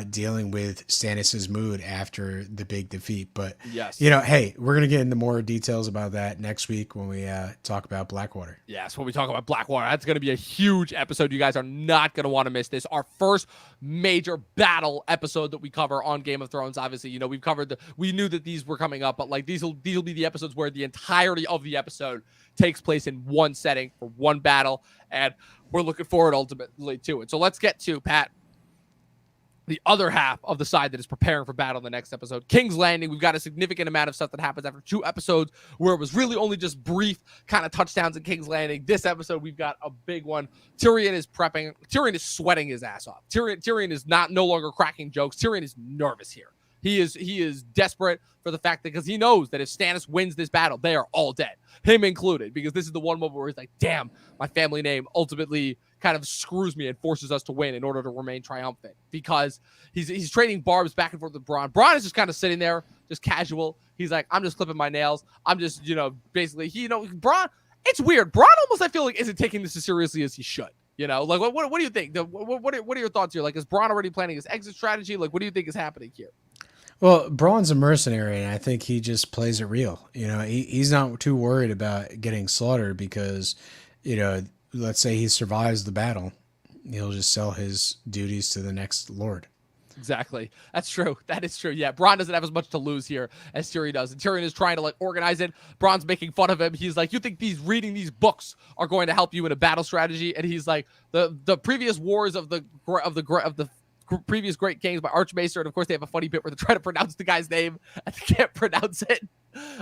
dealing with Stannis' mood after the big defeat. But, yes, hey, we're going to get into more details about that next week when we talk about Blackwater. Yes, when we talk about Blackwater, that's going to be a huge episode. You guys are not going to want to miss this. Our first major battle episode that we cover on Game of Thrones. Obviously, we knew that these were coming up, but like these will be the episodes where the entirety of the episode takes place in one setting for one battle, and we're looking forward ultimately to it. So let's get to, Pat, the other half of the side that is preparing for battle in the next episode. King's Landing. We've got a significant amount of stuff that happens after 2 episodes where it was really only just brief kind of touchdowns in King's Landing. This episode, we've got a big one. Tyrion is prepping. Tyrion is sweating his ass off. Tyrion is no longer cracking jokes. Tyrion is nervous here. He is desperate for the fact that, because he knows that if Stannis wins this battle, they are all dead, him included, because this is the one moment where he's like, damn, my family name ultimately kind of screws me and forces us to win in order to remain triumphant, because he's trading barbs back and forth with Bronn. Bronn is just kind of sitting there, just casual. He's like, I'm just clipping my nails. I'm just, basically, Bronn, it's weird. Bronn almost, I feel like, isn't taking this as seriously as he should. Like, what do you think? What are your thoughts here? Like, is Bronn already planning his exit strategy? Like, what do you think is happening here? Well, Bronn's a mercenary, and I think he just plays it real. He's not too worried about getting slaughtered because, let's say he survives the battle, he'll just sell his duties to the next lord. Exactly. That's true. That is true. Yeah, Bronn doesn't have as much to lose here as Tyrion does. And Tyrion is trying to organize it. Bronn's making fun of him. He's like, you think reading these books are going to help you in a battle strategy? And he's like, the previous wars of the previous great kings by Archmaester, and of course they have a funny bit where they try to pronounce the guy's name and they can't pronounce it.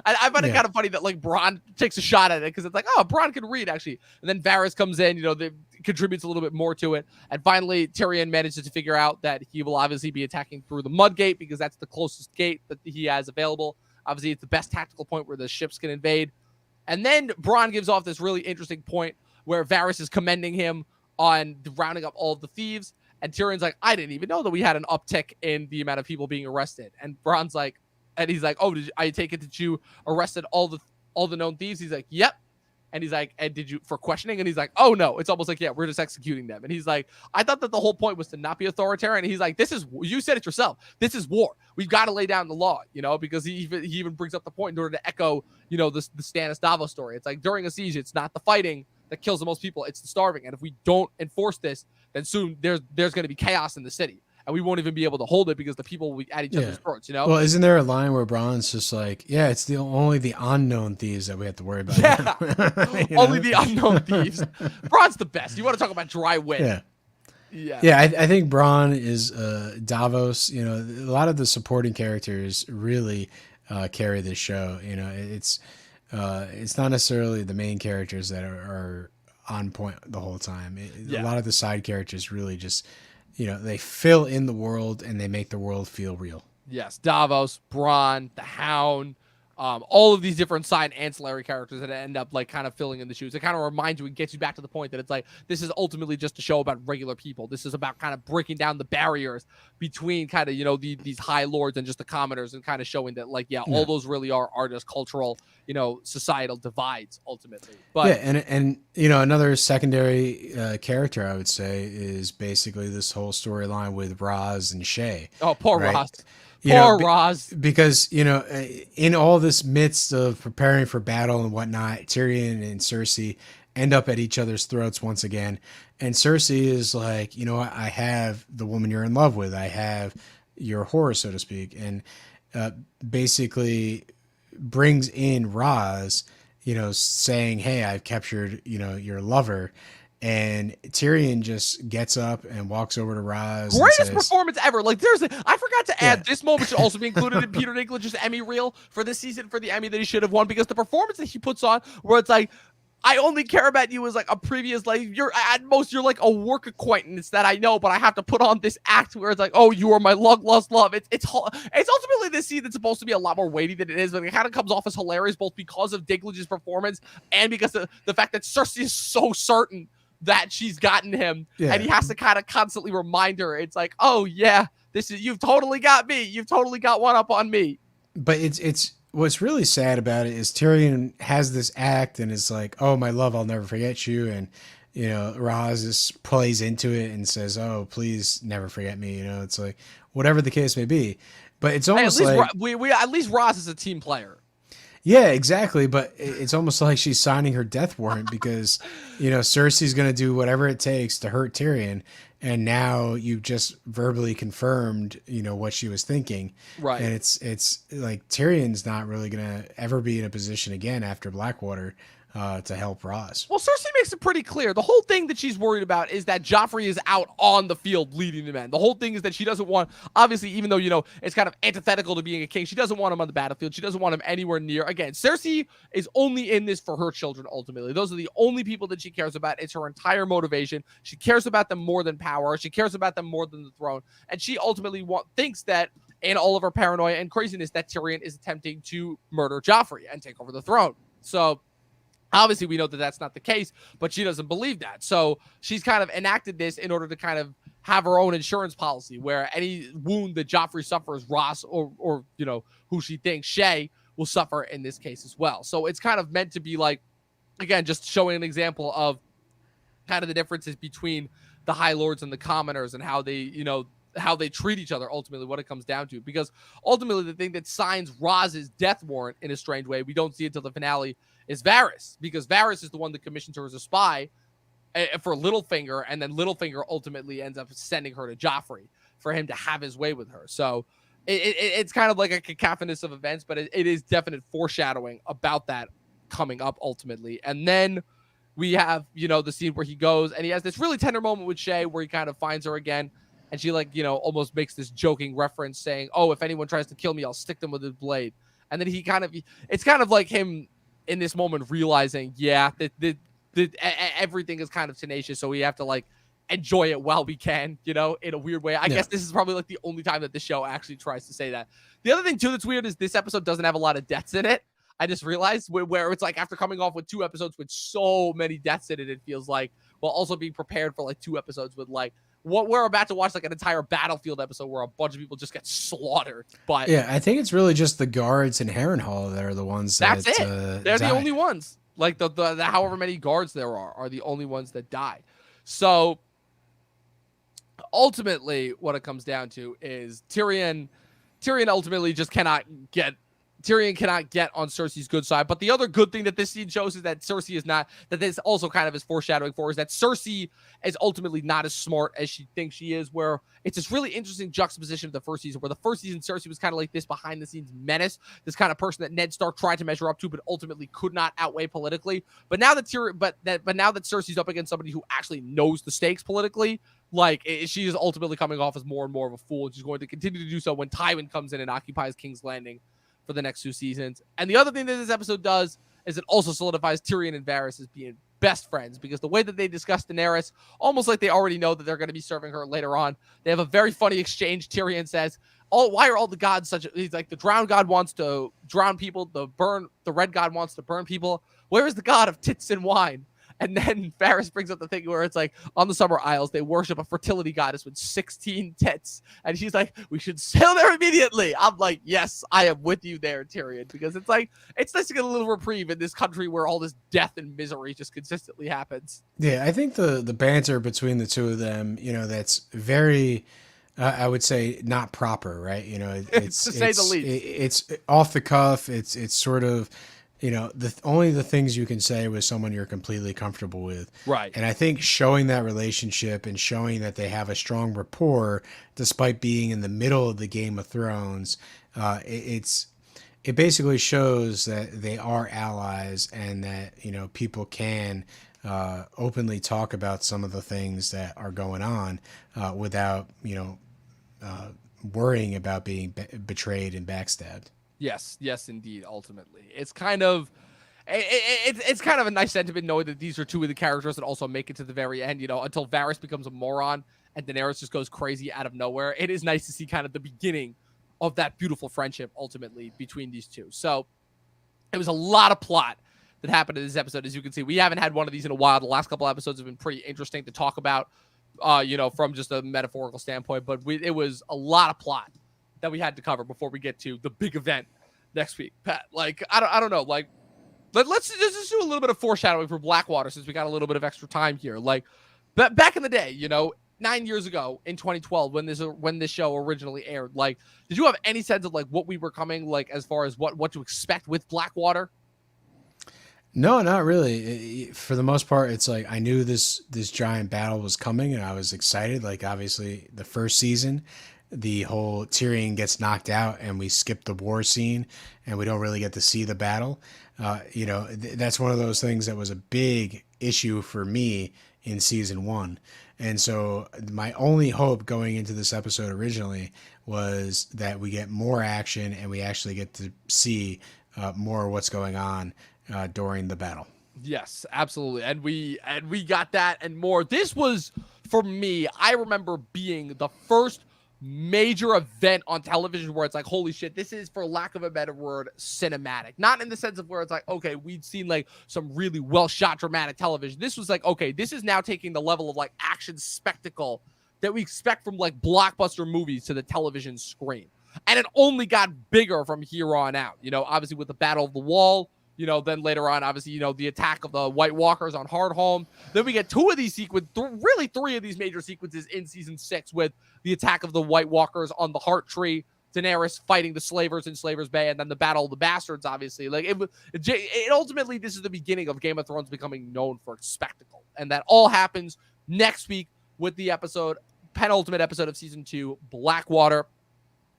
I find it kind of funny that Bronn takes a shot at it, because it's like, oh, Bronn can read actually. And then Varys comes in, they contributes a little bit more to it. And finally, Tyrion manages to figure out that he will obviously be attacking through the Mud Gate, because that's the closest gate that he has available. Obviously, it's the best tactical point where the ships can invade. And then Bronn gives off this really interesting point where Varys is commending him on rounding up all of the thieves. And Tyrion's like, I didn't even know that we had an uptick in the amount of people being arrested. And Bronn's like, oh, I take it that you arrested all the known thieves? He's like, yep. And he's like, and did you for questioning? And he's like, oh no, it's almost like, yeah, we're just executing them. And he's like, I thought that the whole point was to not be authoritarian. And he's like, you said it yourself. This is war. We've got to lay down the law, because he even brings up the point in order to echo, the Stannis Davos story. It's like during a siege, it's not the fighting that kills the most people, it's the starving. And if we don't enforce this, then soon there's going to be chaos in the city. And we won't even be able to hold it because the people will be at each other's throats, Well, isn't there a line where Bronn's just like, yeah, it's only the unknown thieves that we have to worry about. Yeah, only the unknown thieves. Bronn's the best. You want to talk about dry wit? Yeah. I think Bronn is Davos. A lot of the supporting characters really carry this show. It's not necessarily the main characters that are on point the whole time. A lot of the side characters really just, they fill in the world and they make the world feel real. Yes, Davos, Bronn, the Hound, all of these different side ancillary characters that end up like kind of filling in the shoes. It kind of reminds you and gets you back to the point that it's like, this is ultimately just a show about regular people. This is about kind of breaking down the barriers between kind of, these high lords and just the commoners, and kind of showing that like, all those really are just cultural, societal divides ultimately. But and another secondary character I would say is basically this whole storyline with Roz and Shay. Oh, poor right? Roz. Poor Roz. Because, in all this midst of preparing for battle and whatnot, Tyrion and Cersei end up at each other's throats once again. And Cersei is like, I have the woman you're in love with. I have your whore, so to speak. And basically brings in Roz, saying, hey, I've captured, your lover. And Tyrion just gets up and walks over to Roz. Greatest performance ever. Like I forgot to add, this moment should also be included in Peter Dinklage's Emmy reel for this season for the Emmy that he should have won, because the performance that he puts on, where it's like, I only care about you as like a previous, like you're like a work acquaintance that I know, but I have to put on this act where it's like, oh, you are my lost love. It's ultimately this scene that's supposed to be a lot more weighty than it is, but it kind of comes off as hilarious both because of Dinklage's performance and because of the fact that Cersei is so certain that she's gotten him, and he has to kind of constantly remind her. It's like, oh yeah, you've totally got me. You've totally got one up on me. But it's what's really sad about it is Tyrion has this act and is like, oh, my love, I'll never forget you. And, Roz just plays into it and says, oh, please never forget me. It's like, whatever the case may be, but it's almost like we at least Roz is a team player. Yeah, exactly. But it's almost like she's signing her death warrant because, Cersei's going to do whatever it takes to hurt Tyrion. And now you've just verbally confirmed, what she was thinking. Right. And it's like Tyrion's not really going to ever be in a position again after Blackwater to help Roz. Well, Cersei makes it pretty clear. The whole thing that she's worried about is that Joffrey is out on the field leading the men. The whole thing is that she doesn't want, obviously, even though, it's kind of antithetical to being a king, she doesn't want him on the battlefield. She doesn't want him anywhere near. Again, Cersei is only in this for her children, ultimately. Those are the only people that she cares about. It's her entire motivation. She cares about them more than power. She cares about them more than the throne. And she ultimately thinks that, in all of her paranoia and craziness, that Tyrion is attempting to murder Joffrey and take over the throne. So obviously, we know that that's not the case, but she doesn't believe that. So she's kind of enacted this in order to kind of have her own insurance policy where any wound that Joffrey suffers, Ross or who she thinks, Shay, will suffer in this case as well. So it's kind of meant to be like, again, just showing an example of kind of the differences between the High Lords and the commoners and how they, how they treat each other, ultimately what it comes down to. Because ultimately the thing that signs Roz's death warrant in a strange way, we don't see until the finale, is Varys, because Varys is the one that commissions her as a spy for Littlefinger, and then Littlefinger ultimately ends up sending her to Joffrey for him to have his way with her. So it's kind of like a cacophonous of events, but it is definite foreshadowing about that coming up ultimately. And then we have, the scene where he goes and he has this really tender moment with Shay where he kind of finds her again. And she almost makes this joking reference saying, oh, if anyone tries to kill me, I'll stick them with his blade. And then it's kind of like him in this moment realizing, that everything is kind of tenacious. So we have to enjoy it while we can, in a weird way. I guess this is probably the only time that the show actually tries to say that. The other thing too that's weird is this episode doesn't have a lot of deaths in it. I just realized where it's like after coming off with 2 episodes with so many deaths in it, it feels like, while also being prepared for 2 episodes with what we're about to watch, an entire battlefield episode where a bunch of people just get slaughtered. But yeah, I think it's really just the guards in Harrenhal that are the ones that's it. They're the only ones. Like the however many guards there are the only ones that die. So ultimately, what it comes down to is Tyrion ultimately just cannot get on Cersei's good side. But the other good thing that this scene shows is that Cersei is not, that this also kind of is foreshadowing for, is that Cersei is ultimately not as smart as she thinks she is, where it's this really interesting juxtaposition of the first season, where the first season Cersei was kind of like this behind the scenes menace, this kind of person that Ned Stark tried to measure up to, but ultimately could not outweigh politically. But now that Cersei's up against somebody who actually knows the stakes politically, like, she is ultimately coming off as more and more of a fool, and she's going to continue to do so when Tywin comes in and occupies King's Landing for the next 2 seasons. And the other thing that this episode does is it also solidifies Tyrion and Varys as being best friends, because the way that they discuss Daenerys, almost like they already know that they're going to be serving her later on. They have a very funny exchange. Tyrion says, why are all the gods such he's like, the drowned god wants to drown people, the red god wants to burn people. Where is the god of tits and wine? And then Varys brings up the thing where it's like, on the Summer Isles, they worship a fertility goddess with 16 tits. And she's like, we should sail there immediately. I'm like, yes, I am with you there, Tyrion. Because it's like, it's nice to get a little reprieve in this country where all this death and misery just consistently happens. Yeah, I think the banter between the two of them, that's very, I would say, not proper, right? It's to say the least. It's off the cuff. It's sort of, only the things you can say with someone you're completely comfortable with. Right. And I think showing that relationship and showing that they have a strong rapport, despite being in the middle of the Game of Thrones, it basically shows that they are allies, and that, people can openly talk about some of the things that are going on without, worrying about being betrayed and backstabbed. Yes, indeed. Ultimately, it's kind of a nice sentiment knowing that these are two of the characters that also make it to the very end. Until Varys becomes a moron and Daenerys just goes crazy out of nowhere. It is nice to see kind of the beginning of that beautiful friendship ultimately between these two. So it was a lot of plot that happened in this episode. As you can see, we haven't had one of these in a while. The last couple episodes have been pretty interesting to talk about, from just a metaphorical standpoint. But it was a lot of plot that we had to cover before we get to the big event next week. Pat, like, I don't know, like, let's just do a little bit of foreshadowing for Blackwater, since we got a little bit of extra time here. Like, back in the day, 9 years ago in 2012, when this show originally aired, like, did you have any sense of like what we were coming, like, as far as what to expect with Blackwater? No, not really. For the most part, it's like I knew this giant battle was coming, and I was excited. Like, obviously, the first season, the whole Tyrion gets knocked out and we skip the war scene and we don't really get to see the battle. That's one of those things that was a big issue for me in season 1. And so my only hope going into this episode originally was that we get more action and we actually get to see more of what's going on during the battle. Yes, absolutely. And we got that and more. This was, for me, I remember being the first major event on television where it's like, holy shit, this is, for lack of a better word, cinematic. Not in the sense of where it's like, okay, we'd seen like some really well shot dramatic television. This was like, okay, this is now taking the level of like action spectacle that we expect from like blockbuster movies to the television screen. And it only got bigger from here on out, obviously with the Battle of the Wall, then later on, obviously, the attack of the White Walkers on Hardhome. Then we get 2 of these really 3 of these major sequences in season 6, with the attack of the White Walkers on the Heart Tree, Daenerys fighting the slavers in Slavers Bay, and then the Battle of the Bastards, obviously. Like, it ultimately, this is the beginning of Game of Thrones becoming known for its spectacle. And that all happens next week with the penultimate episode of season 2, Blackwater.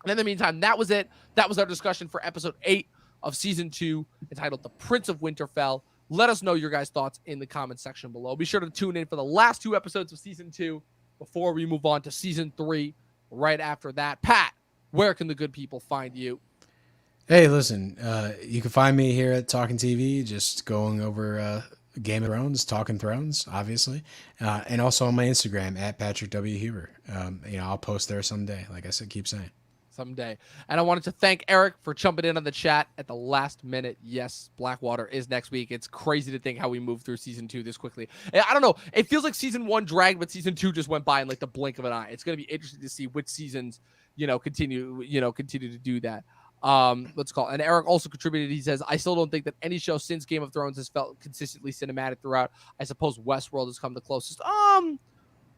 And in the meantime, that was it. That was our discussion for episode 8 of season 2, entitled The Prince of Winterfell. Let us know your guys' thoughts in the comment section below. Be sure to tune in for the last 2 episodes of season 2 before we move on to season 3 right after that. Pat, where can the good people find you? Hey, listen, you can find me here at Talkin TV, just going over Game of Thrones, Talkin Thrones, obviously, and also on my Instagram at Patrick W. Huber. I'll post there someday, like I said, keep saying. Someday. And I wanted to thank Eric for jumping in on the chat at the last minute. Yes, Blackwater is next week. It's crazy to think how we moved through season 2 this quickly. I don't know. It feels like season 1 dragged, but season 2 just went by in like the blink of an eye. It's going to be interesting to see which seasons, continue to do that. What's it called? And Eric also contributed. He says, I still don't think that any show since Game of Thrones has felt consistently cinematic throughout. I suppose Westworld has come the closest.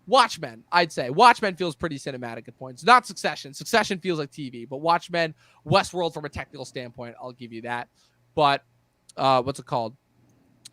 Watchmen, I'd say. Watchmen feels pretty cinematic at points. Not Succession. Succession feels like TV, but Watchmen, Westworld from a technical standpoint, I'll give you that. But what's it called?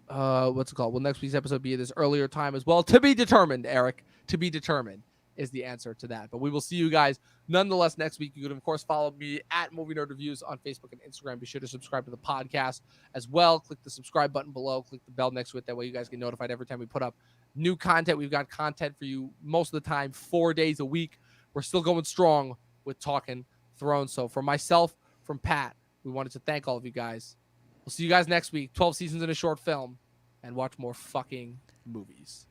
Will next week's episode be at this earlier time as well? To be determined, Eric. To be determined is the answer to that. But we will see you guys nonetheless next week. You can, of course, follow me at Movie Nerd Reviews on Facebook and Instagram. Be sure to subscribe to the podcast as well. Click the subscribe button below. Click the bell next to it. That way you guys get notified every time we put up new content. We've got content for you most of the time, 4 days a week. We're still going strong with Talkin Thrones. So from myself, from Pat, we wanted to thank all of you guys. We'll see you guys next week. 12 seasons in a short film, and watch more fucking movies.